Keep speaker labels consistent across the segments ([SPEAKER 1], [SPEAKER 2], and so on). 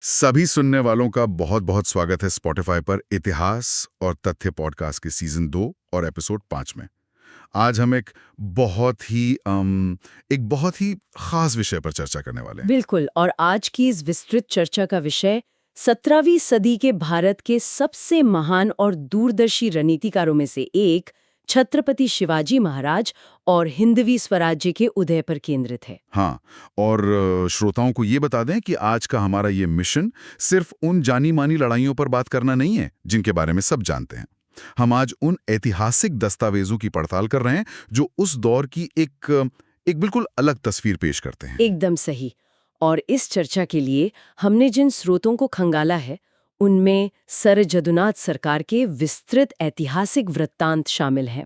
[SPEAKER 1] सभी सुनने वालों का बहुत बहुत स्वागत है स्पॉटिफाई पर इतिहास और तथ्य पॉडकास्ट के सीजन 2 और एपिसोड 5 में। आज हम एक बहुत ही खास विषय पर चर्चा करने वाले हैं।
[SPEAKER 2] बिल्कुल। और आज की इस विस्तृत चर्चा का विषय 17वीं सदी के भारत के सबसे महान और दूरदर्शी रणनीतिकारों में से एक छत्रपति शिवाजी महाराज और हिंदवी स्वराज्य के उदय पर केंद्रित है।
[SPEAKER 1] हाँ, और श्रोताओं को ये बता दें कि आज का हमारा ये मिशन सिर्फ उन जानी मानी लड़ाइयों पर बात करना नहीं है जिनके बारे में सब जानते हैं। हम आज उन ऐतिहासिक दस्तावेजों की पड़ताल कर रहे हैं जो उस दौर की एक बिल्कुल अलग तस्वीर पेश करते हैं।
[SPEAKER 2] एकदम सही। और इस चर्चा के लिए हमने जिन स्रोतों को खंगाला है उनमें सर जदुनाथ सरकार के विस्तृत ऐतिहासिक वृत्तांत शामिल हैं,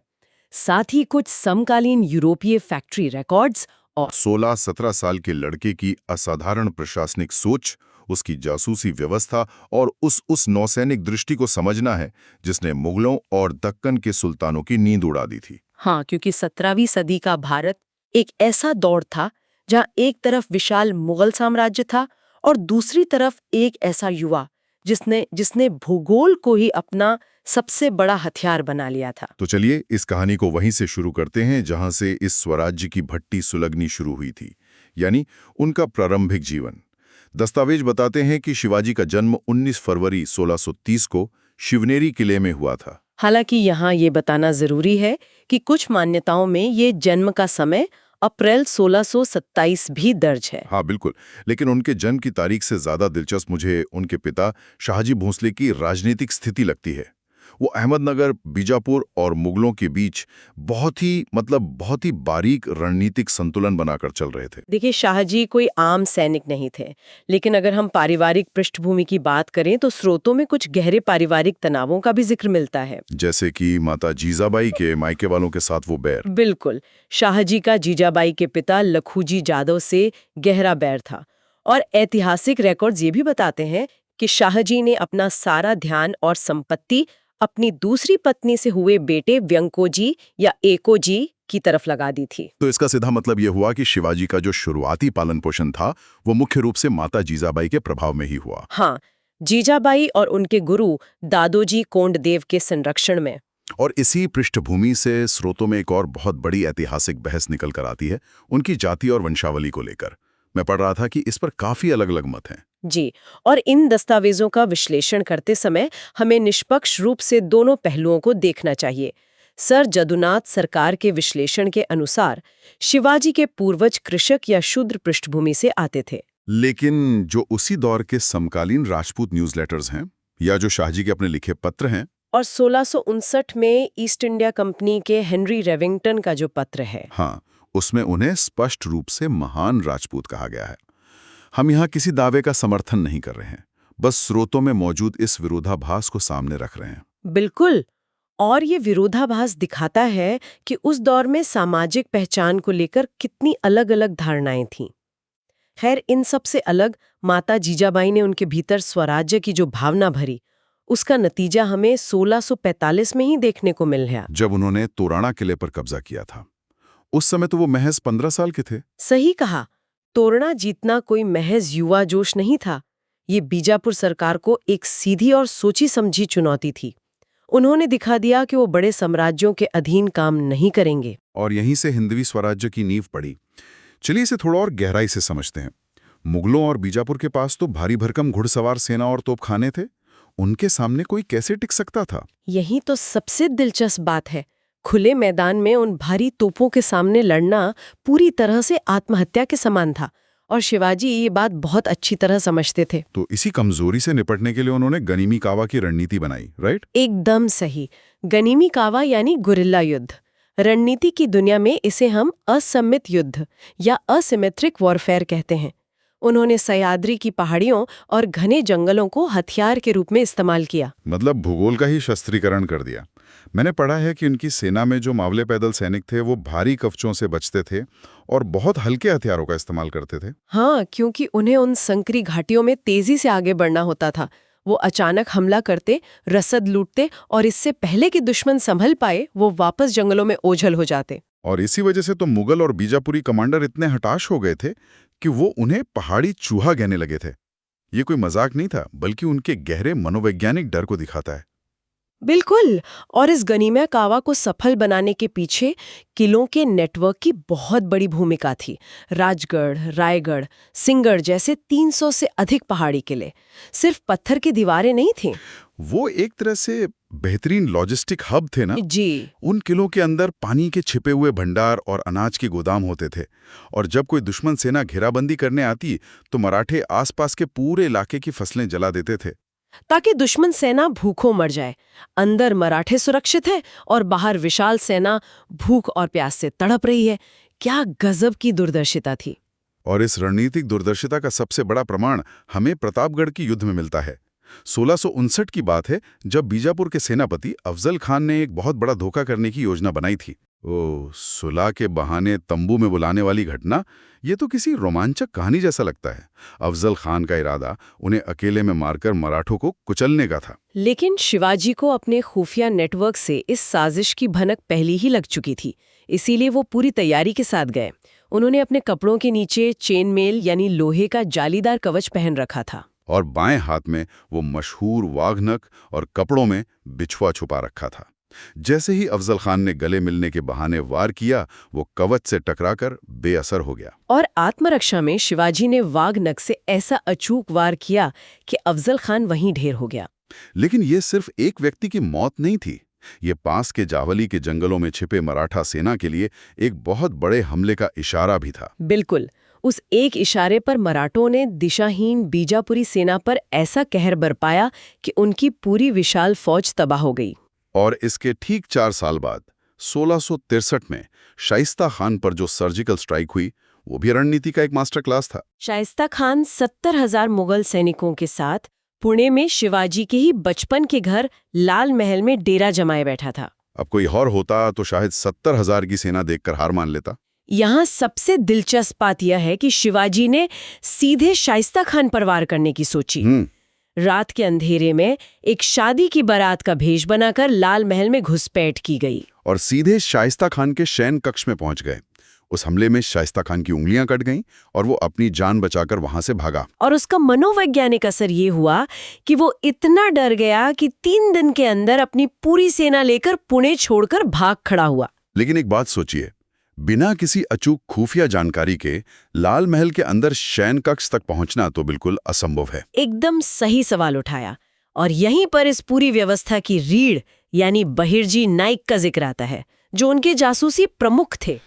[SPEAKER 2] साथ ही कुछ समकालीन यूरोपीय फैक्ट्री रिकॉर्ड्स और
[SPEAKER 1] 16-17 साल के लड़के की असाधारण प्रशासनिक सोच, उसकी जासूसी व्यवस्था और उस नौसैनिक दृष्टि को समझना है जिसने मुगलों और दक्कन के सुल्तानों की नींद उड़ा दी थी।
[SPEAKER 2] हाँ, क्योंकि 17वीं सदी का भारत एक ऐसा दौर था जहाँ एक तरफ विशाल मुगल साम्राज्य था और दूसरी तरफ एक ऐसा युवा जिसने जिसने भूगोल को ही अपना सबसे बड़ा हथियार बना लिया था।
[SPEAKER 1] तो चलिए इस कहानी को वहीं से शुरू करते हैं जहां से इस स्वराज्य की भट्टी सुलगनी शुरू हुई थी, यानी उनका प्रारंभिक जीवन। दस्तावेज बताते हैं कि शिवाजी का जन्म 19 फरवरी 1630 को शिवनेरी किले में हुआ था।
[SPEAKER 2] हालांकि यहाँ ये बताना जरूरी है कि कुछ मान्यताओं में ये जन्म का समय अप्रैल 1627 भी दर्ज है।
[SPEAKER 1] हाँ बिल्कुल, लेकिन उनके जन्म की तारीख से ज्यादा दिलचस्प मुझे उनके पिता शाहजी भोंसले की राजनीतिक स्थिति लगती है। वो अहमदनगर, बीजापुर और मुगलों के बीच बहुत ही बारीक रणनीतिक संतुलन बनाकर चल रहे थे।
[SPEAKER 2] देखिए, शाहजी कोई आम सैनिक नहीं थे, लेकिन अगर हम पारिवारिक पृष्ठभूमि की बात करें तो स्रोतों में कुछ गहरे पारिवारिक तनावों का भी जिक्र मिलता है।
[SPEAKER 1] जैसे कि माता जीजाबाई के मायके वालों के साथ वो बैर।
[SPEAKER 2] बिल्कुल। शाहजी का जीजाबाई के पिता लखूजी जादव से गहरा बैर था और ऐतिहासिक रिकॉर्ड्स ये भी बताते हैं कि शाहजी ने अपना सारा ध्यान और संपत्ति अपनी दूसरी पत्नी से हुए बेटे व्यंकोजी या एकोजी की तरफ लगा दी थी।
[SPEAKER 1] तो इसका सीधा मतलब ये हुआ कि शिवाजी का जो शुरुआती पालन पोषण था वो मुख्य रूप से माता जीजाबाई के प्रभाव में ही हुआ।
[SPEAKER 2] हाँ, जीजाबाई और उनके गुरु दादोजी कोंडदेव के संरक्षण में।
[SPEAKER 1] और इसी पृष्ठभूमि से स्रोतों में एक और बहुत बड़ी ऐतिहासिक बहस निकल कर आती है उनकी जाति और वंशावली को लेकर। मैं पढ़ रहा था कि इस पर काफी अलग अलग मत हैं।
[SPEAKER 2] जी, और इन दस्तावेजों का विश्लेषण करते समय हमें निष्पक्ष रूप से दोनों पहलुओं को देखना चाहिए। सर जदुनाथ सरकार के विश्लेषण के अनुसार शिवाजी के पूर्वज कृषक या शूद्र पृष्ठभूमि से आते थे।
[SPEAKER 1] लेकिन जो उसी दौर के समकालीन राजपूत न्यूज़लेटर्स हैं या जो शाहजी के अपने लिखे पत्र हैं,
[SPEAKER 2] और 1659 में ईस्ट इंडिया कंपनी के हेनरी रेविंगटन का जो पत्र है,
[SPEAKER 1] हाँ, उसमें उन्हें स्पष्ट रूप से महान राजपूत कहा गया है। हम यहाँ किसी दावे का समर्थन नहीं कर रहे हैं, बस स्रोतों में मौजूद इस विरोधाभास को सामने रख रहे हैं।
[SPEAKER 2] बिल्कुल। और ये विरोधाभास दिखाता है कि उस दौर में सामाजिक पहचान को लेकर कितनी अलग-अलग धारणाएं थीं। खैर, इन सब से अलग माता जीजाबाई ने उनके भीतर स्वराज्य की जो भावना भरी, उसका नतीजा हमें 1645 में ही देखने को मिल गया,
[SPEAKER 1] जब उन्होंने तोराना किले पर कब्जा किया था। उस समय तो वो महज 15 साल के थे।
[SPEAKER 2] सही कहा। तोरणा जीतना कोई महज युवा जोश नहीं था। ये बीजापुर सरकार को एक सीधी और सोची समझी चुनौती थी। उन्होंने दिखा दिया कि वो बड़े साम्राज्यों के अधीन काम नहीं करेंगे।
[SPEAKER 1] और यहीं से हिंदवी स्वराज्य की नींव पड़ी। चलिए इसे थोड़ा और गहराई से समझते हैं। मुगलों और बीजापुर के पास तो भारी भरकम घुड़सवार सेना और तोपखाने थे। उनके सामने कोई कैसे टिक सकता था?
[SPEAKER 2] यही तो सबसे दिलचस्प बात है। खुले मैदान में उन भारी तोपों के सामने लड़ना पूरी तरह से आत्महत्या के समान था, और शिवाजी ये बात बहुत अच्छी तरह समझते थे।
[SPEAKER 1] तो इसी कमजोरी से निपटने के लिए उन्होंने गनीमी कावा की रणनीति बनाई, राइट?
[SPEAKER 2] एकदम सही। गनीमी कावा यानी गुरिल्ला युद्ध। रणनीति की दुनिया में इसे हम असम्मित युद्ध या असिमेट्रिक वॉरफेयर कहते हैं। उन्होंने सह्याद्री की पहाड़ियों और घने जंगलों को हथियार के रूप में इस्तेमाल किया।
[SPEAKER 1] मतलब भूगोल का ही शस्त्रीकरण कर दिया। मैंने पढ़ा है कि उनकी सेना में जो मावले पैदल सैनिक थे वो भारी कवचों से बचते थे और बहुत हल्के हथियारों का इस्तेमाल करते थे।
[SPEAKER 2] हाँ, क्योंकि उन्हें उन संकरी घाटियों में तेजी से आगे बढ़ना होता था। वो अचानक हमला करते, रसद लूटते और इससे पहले कि दुश्मन संभल पाए वो वापस जंगलों में ओझल हो जाते।
[SPEAKER 1] और इसी वजह से तो मुगल और बीजापुरी कमांडर इतने हताश हो गए थे कि वो उन्हें पहाड़ी चूहा कहने लगे थे। ये कोई मजाक नहीं था, बल्कि उनके गहरे मनोवैज्ञानिक डर को दिखाता है।
[SPEAKER 2] बिल्कुल। और इस गनीमिया कावा को सफल बनाने के पीछे किलों के नेटवर्क की बहुत बड़ी भूमिका थी। राजगढ़, रायगढ़, सिंहगढ़ जैसे 300 से अधिक पहाड़ी किले सिर्फ पत्थर की दीवारें नहीं थीं।
[SPEAKER 1] वो एक तरह से बेहतरीन लॉजिस्टिक हब थे ना।
[SPEAKER 2] जी।
[SPEAKER 1] उन किलों के अंदर पानी के छिपे हुए भंडार और अनाज के गोदाम होते थे, और जब कोई दुश्मन सेना घेराबंदी करने आती तो मराठे आसपास के पूरे इलाके की फसलें जला देते थे।
[SPEAKER 2] ताकि दुश्मन सेना भूखों मर जाए। अंदर मराठे सुरक्षित है और बाहर विशाल सेना भूख और प्यास से तड़प रही है। क्या गजब की दूरदर्शिता थी।
[SPEAKER 1] और इस रणनीतिक दूरदर्शिता का सबसे बड़ा प्रमाण हमें प्रतापगढ़ की युद्ध में मिलता है। 1659 की बात है, जब बीजापुर के सेनापति अफजल खान ने एक बहुत बड़ा धोखा करने की योजना बनाई थी। सुलह के बहाने तंबू में बुलाने वाली घटना, ये तो किसी रोमांचक कहानी जैसा लगता है। अफजल खान का इरादा उन्हें अकेले में मारकर मराठों को कुचलने का था।
[SPEAKER 2] लेकिन शिवाजी को अपने खुफिया नेटवर्क से इस साजिश की भनक पहले ही लग चुकी थी, इसीलिए वो पूरी तैयारी के साथ गए। उन्होंने अपने कपड़ों के नीचे चेन मेल यानी लोहे का जालीदार कवच पहन रखा था,
[SPEAKER 1] और बाएं हाथ में वो मशहूर वाघनख और कपड़ों में बिछुआ छुपा रखा था। जैसे ही अफजल खान ने गले मिलने के बहाने वार किया, वो कवच से टकराकर बेअसर हो गया।
[SPEAKER 2] और आत्मरक्षा में शिवाजी ने वाघनख से ऐसा अचूक वार किया कि अफजल खान वहीं ढेर हो गया।
[SPEAKER 1] लेकिन ये सिर्फ एक व्यक्ति की मौत नहीं थी, ये पास के जावली के जंगलों में छिपे मराठा सेना के लिए एक बहुत बड़े हमले का इशारा भी था।
[SPEAKER 2] बिल्कुल। उस एक इशारे पर मराठों ने दिशाहीन बीजापुरी सेना पर ऐसा कहर बरपाया कि उनकी पूरी विशाल फौज तबाह हो गई।
[SPEAKER 1] और इसके ठीक 4 साल बाद 1663 में शाइस्ता खान पर जो सर्जिकल स्ट्राइक हुई, वो भी रणनीति का एक मास्टर क्लास था।
[SPEAKER 2] शाइस्ता खान 70,000 मुगल सैनिकों के साथ पुणे में शिवाजी के ही बचपन के घर लाल महल में डेरा जमाए बैठा था।
[SPEAKER 1] अब कोई और होता तो शायद 70,000 की सेना देखकर हार मान लेता।
[SPEAKER 2] यहाँ सबसे दिलचस्प बात यह है कि शिवाजी ने सीधे शाइस्ता खान पर वार करने की सोची। रात के अंधेरे में एक शादी की बारात का भेष बनाकर लाल महल में घुसपैठ की गई
[SPEAKER 1] और सीधे शाइस्ता खान के शयन कक्ष में पहुंच गए। उस हमले में शाइस्ता खान की उंगलियां कट गईं और वो अपनी जान बचाकर वहां से भागा।
[SPEAKER 2] और उसका मनोवैज्ञानिक असर ये हुआ कि वो इतना डर गया कि 3 दिन के अंदर अपनी पूरी सेना लेकर पुणे छोड़कर भाग खड़ा हुआ।
[SPEAKER 1] लेकिन एक बात सोचिए, बिना किसी अचूक खुफिया जानकारी के लाल महल के अंदर शयन कक्ष तक पहुंचना तो बिल्कुल असंभव है।
[SPEAKER 2] एकदम सही सवाल उठाया। और यहीं पर इस पूरी व्यवस्था की रीढ़ यानी बहिर्जी नाइक का जिक्र आता है, जो उनके जासूसी प्रमुख थे।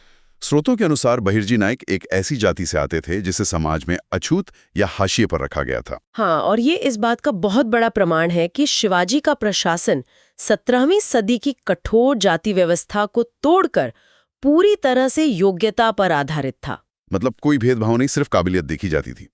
[SPEAKER 1] स्रोतों के अनुसार बहिर्जी नाइक एक ऐसी जाति से आते थे जिसे समाज में अछूत या हाशिए पर रखा गया था।
[SPEAKER 2] हाँ, और ये इस बात का बहुत बड़ा प्रमाण है कि शिवाजी का प्रशासन 17वीं सदी की कठोर जाति व्यवस्था को तोड़कर पूरी तरह से योग्यता पर आधारित था।
[SPEAKER 1] मतलब कोई भेदभाव नहीं, सिर्फ काबिलियत देखी जाती थी।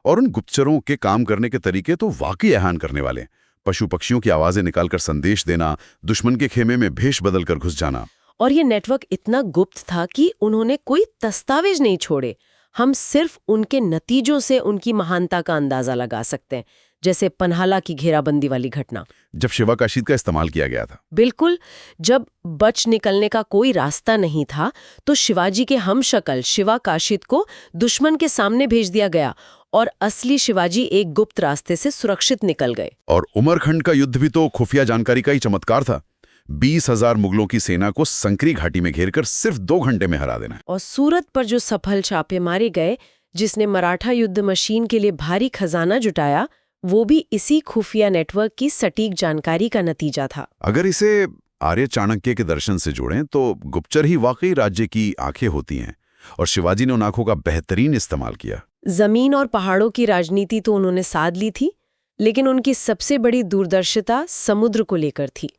[SPEAKER 1] और उन गुप्तचरों के काम करने के तरीके तो वाकई हैरान करने वाले। पशु पक्षियों की आवाजें निकालकर संदेश देना, दुश्मन के खेमे में भेष बदलकर घुस जाना।
[SPEAKER 2] और ये नेटवर्क इतना गुप्त था कि उन्होंने कोई दस्तावेज नहीं छोड़े। हम सिर्फ उनके नतीजों से उनकी महानता का अंदाजा लगा सकते हैं, जैसे पन्हाला की घेराबंदी वाली घटना,
[SPEAKER 1] जब शिवा काशीद का इस्तेमाल किया गया था।
[SPEAKER 2] बिल्कुल। जब बच निकलने का कोई रास्ता नहीं था तो शिवाजी के हमशक्ल शिवा काशीद को दुश्मन के सामने भेज दिया गया और असली शिवाजी एक गुप्त रास्ते से सुरक्षित निकल गए।
[SPEAKER 1] और उमरखंड का युद्ध भी तो खुफिया जानकारी का ही चमत्कार था। 20,000 मुगलों की सेना को संकरी घाटी में घेरकर सिर्फ 2 घंटे में हरा देना।
[SPEAKER 2] और सूरत पर जो सफल छापे मारे गए, जिसने मराठा युद्ध मशीन के लिए भारी खजाना जुटाया, वो भी इसी खुफिया नेटवर्क की सटीक जानकारी का नतीजा था।
[SPEAKER 1] अगर इसे आर्य चाणक्य के दर्शन से जोड़ें तो गुप्तचर ही वाकई राज्य की आंखें होती हैं, और शिवाजी ने उन आंखों का बेहतरीन इस्तेमाल किया।
[SPEAKER 2] जमीन और पहाड़ों की राजनीति तो उन्होंने साध ली थी, लेकिन उनकी सबसे बड़ी दूरदर्शिता समुद्र को लेकर थी।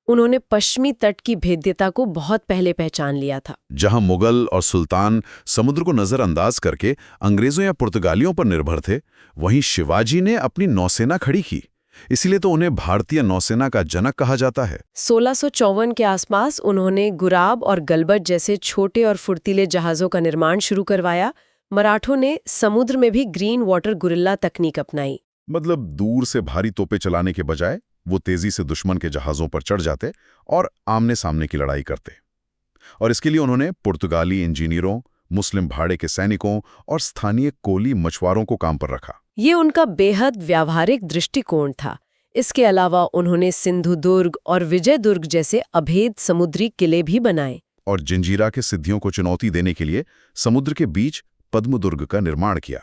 [SPEAKER 2] उन्होंने पश्चिमी तट की भेद्यता को बहुत पहले पहचान लिया था।
[SPEAKER 1] जहां मुगल और सुल्तान समुद्र को नजरअंदाज करके अंग्रेजों या पुर्तगालियों पर निर्भर थे, वहीं शिवाजी ने अपनी नौसेना खड़ी की। इसीलिए तो उन्हें भारतीय नौसेना का जनक कहा जाता है।
[SPEAKER 2] 1654 के आसपास उन्होंने गुराब और गलबत जैसे छोटे और फुर्तीले जहाजों का निर्माण शुरू करवाया। मराठों ने समुद्र में भी ग्रीन वाटर गुरिल्ला तकनीक अपनाई।
[SPEAKER 1] मतलब दूर से भारी तोपें चलाने के बजाय वो तेजी से दुश्मन के जहाजों पर चढ़ जाते और आमने सामने की लड़ाई करते। और इसके लिए उन्होंने पुर्तगाली इंजीनियरों, मुस्लिम भाड़े के सैनिकों और स्थानीय कोली मछुआरों को काम पर रखा।
[SPEAKER 2] ये उनका बेहद व्यावहारिक दृष्टिकोण था। इसके अलावा उन्होंने सिंधुदुर्ग और विजयदुर्ग जैसे अभेद समुद्री किले भी बनाए।
[SPEAKER 1] और जंजीरा के सिद्धियों को चुनौती देने के लिए समुद्र के बीच पद्मदुर्ग का निर्माण किया।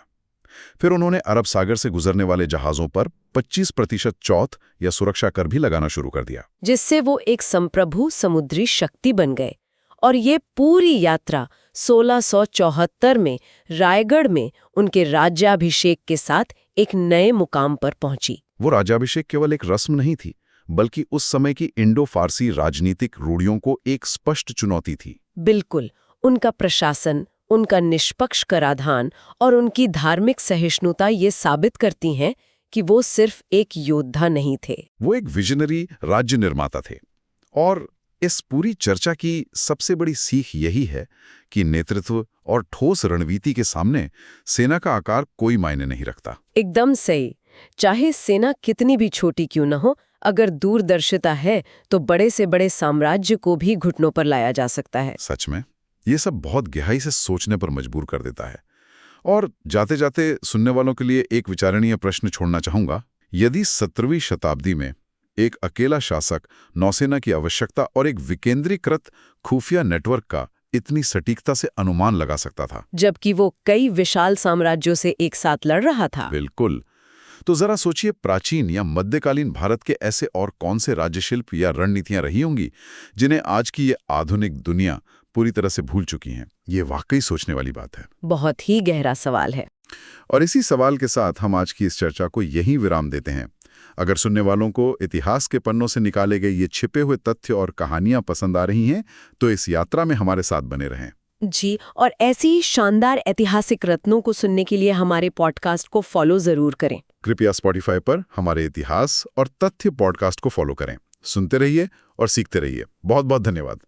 [SPEAKER 1] फिर उन्होंने अरब सागर से गुजरने वाले जहाजों पर 25% चौथ या सुरक्षा कर भी लगाना शुरू कर दिया,
[SPEAKER 2] जिससे वो एक संप्रभु समुद्री शक्ति बन गए। और ये पूरी यात्रा 1674 में रायगढ़ में उनके राज्याभिषेक के साथ एक नए मुकाम पर पहुंची।
[SPEAKER 1] वो राज्याभिषेक केवल एक रस्म नहीं थी, बल्कि उस समय की इंडो फारसी राजनीतिक रूढ़ियों को एक स्पष्ट चुनौती थी।
[SPEAKER 2] बिल्कुल, उनका प्रशासन, उनका निष्पक्ष कराधान और उनकी धार्मिक सहिष्णुता ये साबित करती हैं कि वो सिर्फ एक योद्धा नहीं थे,
[SPEAKER 1] वो एक विजनरी राज्य निर्माता थे। और इस पूरी चर्चा की सबसे बड़ी सीख यही है कि नेतृत्व और ठोस रणनीति के सामने सेना का आकार कोई मायने नहीं रखता।
[SPEAKER 2] एकदम सही। चाहे सेना कितनी भी छोटी क्यों न हो, अगर दूरदर्शिता है तो बड़े से बड़े साम्राज्य को भी घुटनों पर लाया जा सकता है।
[SPEAKER 1] सच में ये सब बहुत गहराई से सोचने पर मजबूर कर देता है। और जाते जाते सुनने वालों के लिए एक विचारणीय प्रश्न छोड़ना चाहूंगा। यदि 17वीं शताब्दी में एक अकेला शासक नौसेना की आवश्यकता और एक विकेंद्रीकृत खुफिया नेटवर्क का इतनी सटीकता से अनुमान लगा सकता था,
[SPEAKER 2] जबकि वो कई विशाल साम्राज्यों से एक साथ लड़ रहा था।
[SPEAKER 1] बिल्कुल, तो जरा सोचिए प्राचीन या मध्यकालीन भारत के ऐसे और कौन से राज्यशिल्प या रणनीतियां रही होंगी जिन्हें आज की ये आधुनिक दुनिया पूरी तरह से भूल चुकी हैं। ये वाकई सोचने वाली बात है।
[SPEAKER 2] बहुत ही गहरा सवाल है।
[SPEAKER 1] और इसी सवाल के साथ हम आज की इस चर्चा को यहीं विराम देते हैं। अगर सुनने वालों को इतिहास के पन्नों से निकाले गए ये छिपे हुए तथ्य और कहानियां पसंद आ रही हैं, तो इस यात्रा में हमारे साथ बने रहें।
[SPEAKER 2] जी, और ऐसी ही शानदार ऐतिहासिक रत्नों को सुनने के लिए हमारे पॉडकास्ट को फॉलो जरूर करें।
[SPEAKER 1] कृपया स्पॉटिफाई पर हमारे इतिहास और तथ्य पॉडकास्ट को फॉलो करें। सुनते रहिए और सीखते रहिए। बहुत बहुत धन्यवाद।